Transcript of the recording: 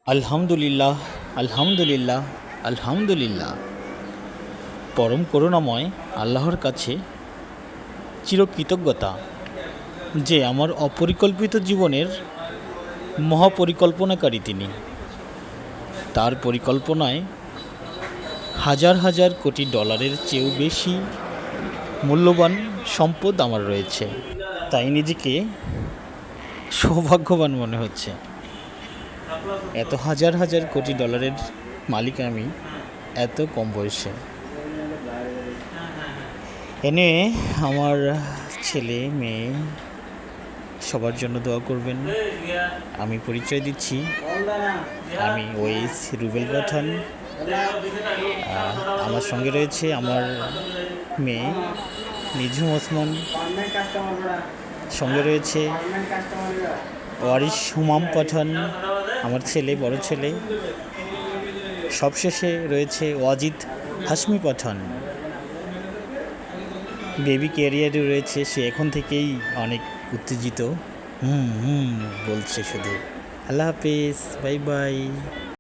আলহামদুলিল্লাহ, আলহামদুলিল্লাহ, আলহামদুলিল্লাহ। পরম করুণাময় আল্লাহর কাছে চিরকৃতজ্ঞতা যে আমার অপরিকল্পিত জীবনের মহাপরিকল্পনাকারী তিনি। তার পরিকল্পনায় হাজার হাজার কোটি ডলারের চেয়েও বেশি মূল্যবান সম্পদ আমার রয়েছে, তাই নিজেকে সৌভাগ্যবান মনে হচ্ছে। এত হাজার হাজার কোটি ডলারের মালিক আমি এত কম বয়সে। এনে আমার ছেলে মেয়ে সবার জন্য দোয়া করবেন। আমি পরিচয় দিচ্ছি, আমি ওয়েস রুবেল পাঠান। আমার সঙ্গে রয়েছে আমার মেয়ে নিঝুম ওসমান, সঙ্গে রয়েছে ওয়ারিশ হুমাম পাঠান, আমার ছেলে, বড় ছেলে। সবশেষে রয়েছে ওয়াজিদ হাশমি পাঠান। বেবি ক্যারিয়ারে রয়েছে, সে এখন থেকেই অনেক উত্তেজিত, বলছে শুধু। আল্লাহ হাফিজ, বাই বাই।